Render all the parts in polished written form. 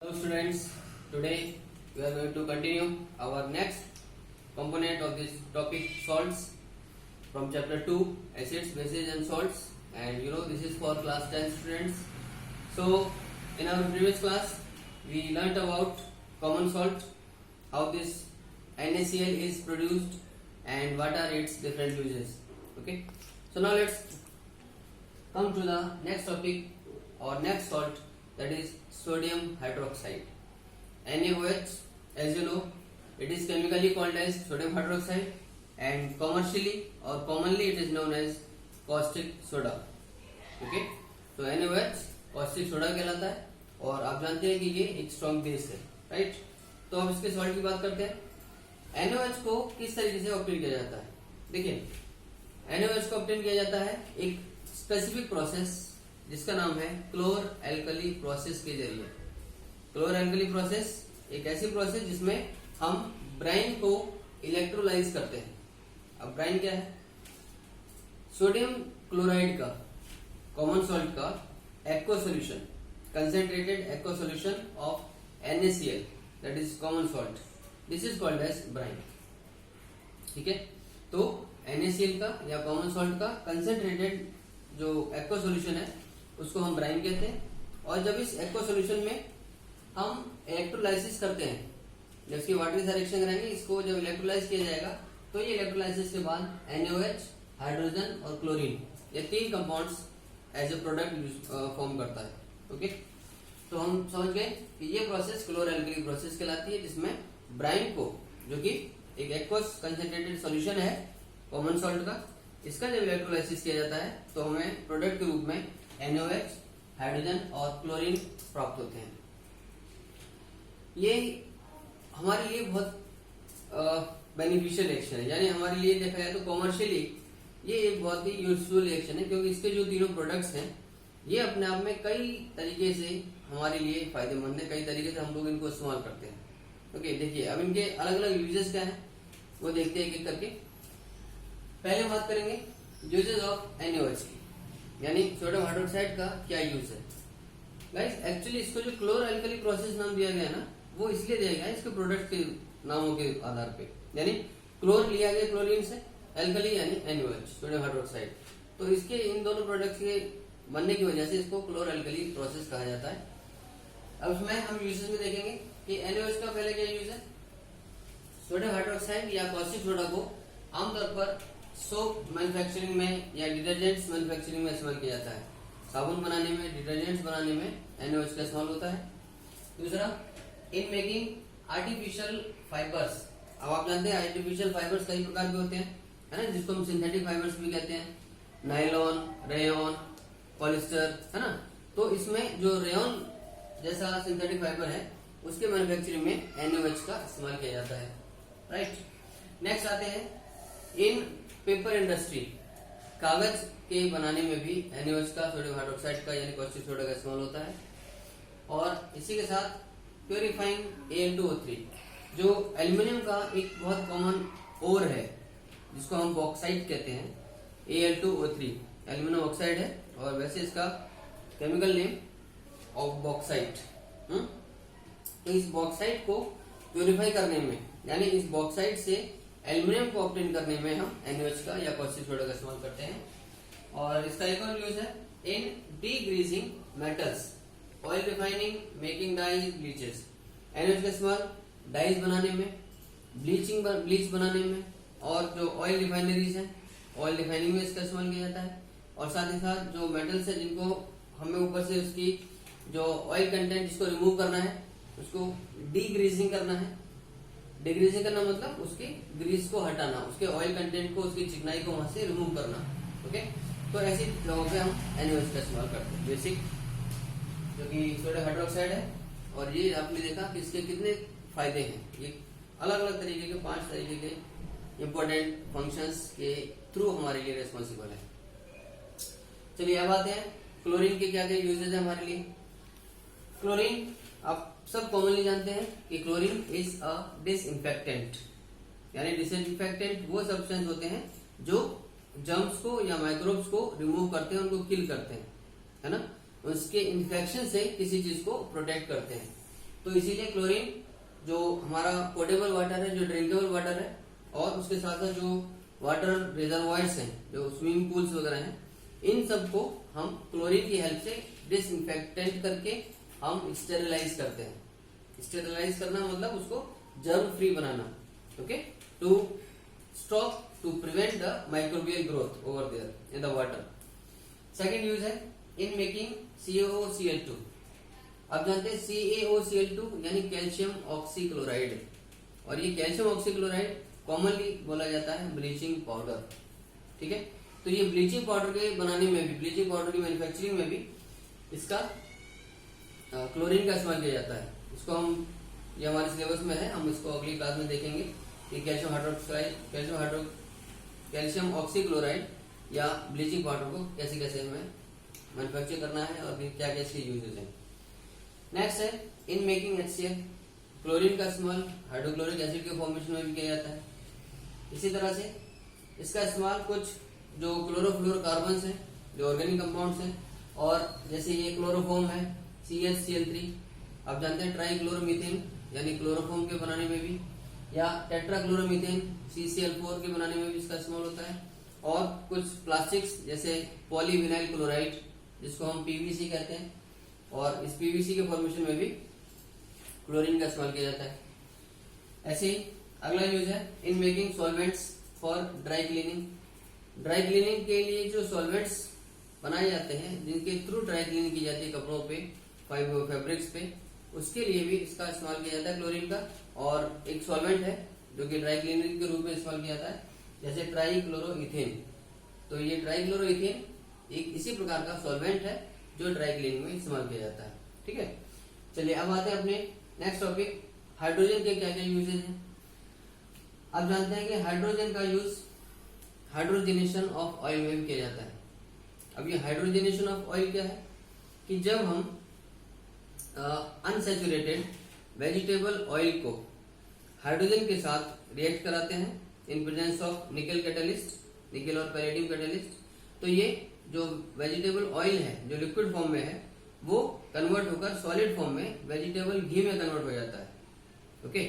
Hello students, today we are going to continue our next component of this topic salts from chapter 2 acids, bases and salts, and this is for class 10 students. So in our previous class we learnt about common salt, how this NaCl is produced and what are its different uses. Okay, so now let's come to the next topic or next salt, that is sodium hydroxide. NaOH, as you know, it is chemically called as sodium hydroxide and commercially or commonly it is known as caustic soda. Okay, so NaOH caustic soda कहलाता है और आप जानते हैं कि ये एक strong base है, राइट। तो अब इसके सॉल्ट की बात करते हैं। NaOH को किस तरीके से ऑब्टेन किया जाता है? देखिए, NaOH को ऑब्टेन किया जाता है एक स्पेसिफिक प्रोसेस जिसका नाम है क्लोर एल्कली प्रोसेस के जरिए। क्लोर एल्कली प्रोसेस एक ऐसी प्रोसेस जिसमें हम ब्राइन को इलेक्ट्रोलाइज करते हैं। अब ब्राइन क्या है? सोडियम क्लोराइड का, कॉमन सॉल्ट का aqua solution, concentrated aqua solution of NaCl, that is common salt, this is called as brine. ठीक है, तो NaCl का या कॉमन सॉल्ट का कंसेंट्रेटेड जो एक्वा सॉल्यूशन है उसको हम ब्राइन कहते हैं। और जब इस एक्वा सॉल्यूशन में हम इलेक्ट्रोलाइसिस करते हैं, जब इसकी वाटरी सारे रिएक्शन कराएंगे, इसको जब इलेक्ट्रोलाइज किया जाएगा तो ये इलेक्ट्रोलाइसिस के बाद NaOH, हाइड्रोजन और क्लोरीन, ये तीन compounds as a product form करता है। ओके, तो हम समझ गए कि ये प्रोसेस क्लोर एल्कली प्रोसेस कहलाती है, जिसमें ब्राइन को, जो कि एक एक्वस कंसेंट्रेटेड सॉल्यूशन है कॉमन सॉल्ट का, इसका जब इलेक्ट्रोलाइसिस किया जाता है तो हमें प्रोडक्ट के रूप में NaOH, हाइड्रोजन और क्लोरीन प्राप्त होते हैं। ये हमारे लिए बहुत बेनिफिशियल रिएक्शन है, यानी हमारे लिए देखा जाए तो कॉमर्शियली ये एक बहुत ही यूजफुल रिएक्शन है, क्योंकि इसके जो तीनों प्रोडक्ट्स हैं ये अपने आप में कई तरीके से हमारे लिए फायदेमंद है, कई तरीके से हम लोग इनको इस्तेमाल करते हैं। ओके, देखिए अब इनके अलग अलग यूजेस क्या हैं वो देखते हैं एक एक करके। पहले बात करेंगे यूजेस ऑफ NaOH की, यानी सोडियम हाइड्रोक्साइड का क्या यूज है। गाइस, एक्चुअली इसको जो क्लोर एल्कली प्रोसेस नाम दिया गया ना, वो इसलिए दिया गया है इसके प्रोडक्ट के नामों के आधार पे, यानी क्लोर लिया गया क्लोरीन से, एल्कली यानी NaOH, सोडियम हाइड्रोक्साइड, तो इसके इन दोनों प्रोडक्ट्स के बनने की वजह से इसको क्लोर एल्कली प्रोसेस कहा जाता है। अब इसमें हम यूजेस में देखेंगे कि NaOH का पहले क्या यूज है। सोडियम हाइड्रोक्साइड या कास्टिक सोडा को आमतौर पर सोप मैन्युफैक्चरिंग में या डिटर्जेंट्स मैन्युफैक्चरिंग में इस्तेमाल किया जाता है। साबुन बनाने में, डिटर्जेंट्स बनाने में NaOH का इस्तेमाल होता है। दूसरा, इन मेकिंग आर्टिफिशियल फाइबर्स। अब आप जानते हैं आर्टिफिशियल फाइबर्स कई प्रकार के होते हैं, है ना, जिसको हम सिंथेटिक फाइबर्स भी कहते हैं, नायलॉन, रेयन, पॉलिस्टर, है ना। तो इसमें जो रेयन जैसा सिंथेटिक फाइबर है उसके मैन्युफैक्चरिंग में NaOH का इस्तेमाल किया जाता है, राइट। नेक्स्ट आते हैं इन पेपर इंडस्ट्री, कागज के बनाने में भी NaOH का, सोडियम हाइड्रोक्साइड का यानी कास्टिक सोडा का इस्तेमाल होता है। और इसी के साथ प्योरीफाइंग Al2O3, जो एल्यूमिनियम का एक बहुत कॉमन ओर है जिसको हम बॉक्साइट कहते हैं, Al2O3 एल्यूमिनियम ऑक्साइड है और वैसे इसका केमिकल नेम ऑफ बॉक्साइट। तो इस बॉक्साइट को प्योरीफाई करने में, यानी इस बॉक्साइट से एल्यूमिनियम को ऑब्टेन करने में हम NaOH का या कास्टिक सोडा का इस्तेमाल करते हैं। और इसका एक और यूज है in degreasing metals, oil refining, making dyes, bleaches. NaOH का इस्तेमाल डाइज बनाने में, ब्लीच बनाने में, और जो ऑयल रिफाइनरीज हैं, ऑयल रिफाइनिंग में इसका इस्तेमाल किया जाता है। और साथ ही साथ जो मेटल्स है जिनको हमें ऊपर से उसकी जो ऑयल कंटेंट जिसको रिमूव करना है, उसको डीग्रीजिंग करना है। डिग्रीजिंग करना मतलब उसकी ग्रीस को हटाना, उसके ऑयल कंटेंट को, उसकी चिकनाई को वहां से रिमूव करना। ओके, तो ऐसी जगहों पे हम NaOH का इस्तेमाल करते हैं। बेसिक जो कि सोडियम हाइड्रोक्साइड है, और ये आपने देखा कि इसके कितने फायदे हैं। ये अलग अलग तरीके के 5 तरीके के इंपॉर्टेंट फंक्शंस के थ्रू हमारे लिए रेस्पॉन्सिबल है। चलिए अब आते हैं क्लोरीन के क्या क्या यूजेज है हमारे लिए। क्लोरीन आप सब कॉमनली जानते हैं कि क्लोरीन इज अ डिसइंफेक्टेंट, यानी डिसइंफेक्टेंट वो सब्सटेंस होते हैं जो जर्म्स को या माइक्रोब्स को रिमूव करते हैं, उनको किल करते हैं, है ना। उसके इन्फेक्शन से किसी चीज को प्रोटेक्ट करते हैं। तो इसीलिए क्लोरीन जो हमारा पोर्टेबल वाटर है, जो ड्रिंकेबल वाटर है, और उसके साथ साथ जो वाटर रिजर्वायर्स हैं, जो स्विमिंग पूल्स वगैरह हैं, इन सबको हम क्लोरीन की हेल्प से डिसइंफेक्टेंट करके हम स्टेरिलाइज करते हैं। स्टेरिलाइज करना मतलब उसको जर्म फ्री बनाना, okay, to stop to prevent the microbial growth over there in the water. Second use है इन मेकिंग CaOCl2। आप जानते हैं CaOCl2 यानी कैल्शियम ऑक्सीक्लोराइड, और ये कैल्शियम ऑक्सीक्लोराइड कॉमनली बोला जाता है ब्लीचिंग पाउडर, ठीक है। तो ये ब्लीचिंग पाउडर के बनाने में भी, ब्लीचिंग पाउडर की मैन्युफैक्चरिंग में भी इसका क्लोरीन का इस्तेमाल किया जाता है। इसको हम, ये हमारे सिलेबस में है, हम इसको अगली क्लास में देखेंगे कि कैल्शियम ऑक्सीक्लोराइड या ब्लीचिंग पाउडर को कैसे कैसे हमें मैन्युफैक्चर करना है और फिर क्या क्या इसके यूजेस हैं। नेक्स्ट है इन मेकिंग HCl। क्लोरीन का इस्तेमाल हाइड्रोक्लोरिक एसिड के फॉर्मेशन में भी किया जाता है। इसी तरह से इसका इस्तेमाल कुछ जो क्लोरोफ्लोरोकार्बन्स हैं, जो ऑर्गेनिक कंपाउंड्स हैं, और जैसे ये क्लोरोफॉर्म है CHCl3, आप जानते हैं ट्राइक्लोरोमीथेन यानी क्लोरोफॉर्म के बनाने में भी, या टेट्राक्लोरोमीथेन CCl4 के बनाने में भी इसका इस्तेमाल होता है। और कुछ प्लास्टिक्स जैसे पॉलीविनाइल क्लोराइड जिसको हम PVC कहते हैं, और इस PVC के फॉर्मेशन में भी क्लोरीन का इस्तेमाल किया जाता है। ऐसे ही अगला यूज है in making solvents for dry cleaning. Dry cleaning के लिए जो सॉल्वेंट्स बनाए जाते हैं, जिनके थ्रू ड्राई क्लीनिंग की जाती है कपड़ों पे, फैब्रिक्स पे, उसके लिए भी इसका इस्तेमाल किया जाता है क्लोरीन का। और एक सॉल्वेंट है जो कि ड्राई क्लीनिंग के रूप में इस्तेमाल किया जाता है, जैसे ट्राइक्लोरोइथेन। तो ये ट्राइक्लोरोइथेन एक इसी प्रकार का सॉल्वेंट है जो ड्राई क्लीनिंग में इस्तेमाल किया जाता है, ठीक है। चलिए अब आते हैं अपने नेक्स्ट टॉपिक, हाइड्रोजन के क्या क्या यूजेज हैं। आप जानते हैं कि हाइड्रोजन का यूज हाइड्रोजनेशन ऑफ ऑयल में भी किया जाता है। अब ये हाइड्रोजनेशन ऑफ ऑयल क्या है कि जब हम अनसैचुरेटेड वेजिटेबल ऑयल को हाइड्रोजन के साथ रिएक्ट कराते हैं इन प्रेजेंस ऑफ निकल कैटलिस्ट, निकल और पैलेडियम कैटलिस्ट, तो ये जो वेजिटेबल ऑयल है जो लिक्विड फॉर्म में है वो कन्वर्ट होकर सॉलिड फॉर्म में वेजिटेबल घी में कन्वर्ट हो जाता है, ओके।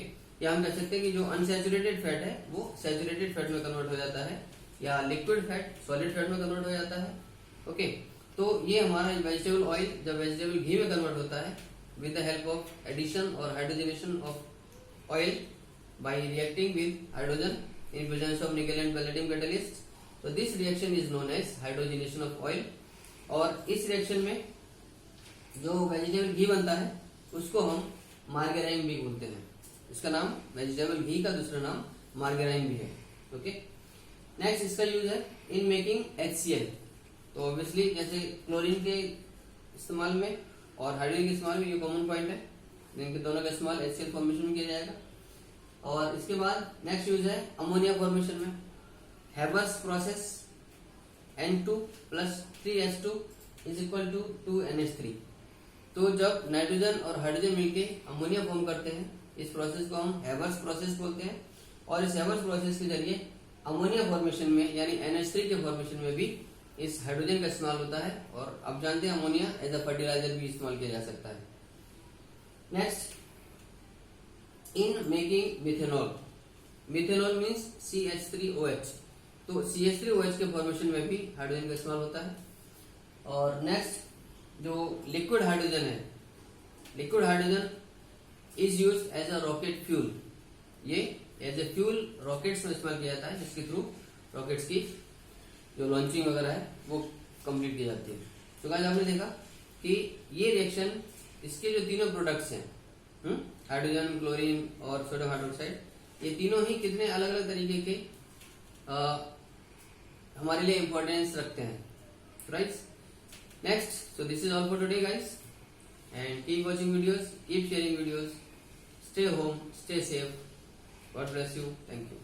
या हम कह सकते हैं कि जो अनसैचुरेटेड फैट है वो सैचुरेटेड फैट में कन्वर्ट हो जाता है, या लिक्विड फैट सॉलिड फैट में कन्वर्ट हो जाता है, ओके। तो ये हमारा वेजिटेबल ऑयल जब वेजिटेबल घी में कन्वर्ट होता है with the help of addition और hydrogenation of oil by reacting with hydrogen in presence of nickel and palladium catalyst, तो this reaction is known as hydrogenation of oil. और इस reaction में जो वेजिटेबल घी बनता है उसको हम मार्गेराइन भी बोलते हैं। इसका नाम वेजिटेबल घी का दूसरा नाम मार्गेराइन भी है, ओके। नेक्स्ट इसका यूज है इन मेकिंग HCl। तो ऑब्वियसली जैसे क्लोरीन के इस्तेमाल में और हाइड्रोजन के इस्तेमाल में ये कॉमन पॉइंट है, जिनके दोनों का इस्तेमाल HCl फॉर्मेशन में किया जाएगा। और इसके बाद नेक्स्ट यूज है अमोनिया फॉर्मेशन में, Haber's process N2 + 3H2 = 2NH3। तो जब नाइट्रोजन और हाइड्रोजन मिलके अमोनिया फॉर्म करते हैं, इस प्रोसेस को हम हैबर्स प्रोसेस बोलते हैं। और इस हैबर्स प्रोसेस के जरिए अमोनिया फॉर्मेशन में यानी NH3 के फॉर्मेशन में भी इस हाइड्रोजन का इस्तेमाल होता है। और आप जानते हैं अमोनिया एज अ फर्टिलाइजर भी इस्तेमाल किया जा सकता है। Next in making methanol. Methanol means CH3OH। तो CH3OH के फॉर्मेशन में भी हाइड्रोजन का इस्तेमाल होता है। और नेक्स्ट जो लिक्विड हाइड्रोजन है, liquid hydrogen is use as a rocket fuel. ये एज ए फ्यूल रॉकेट्स में इस्तेमाल किया जाता है, जिसके थ्रू रॉकेट्स की जो लॉन्चिंग वगैरह है वो कंप्लीट की जाती है। तो गाइस आपने देखा कि ये रिएक्शन, इसके जो तीनों प्रोडक्ट्स हैं, हाइड्रोजन, क्लोरीन और सोडियम हाइड्रोक्साइड, ये तीनों ही कितने अलग अलग तरीके के हमारे लिए इंपॉर्टेंस रखते हैं, right. Next, so this is all for today guys, and keep watching videos, keep sharing videos, stay home, stay safe, God bless you, thank you.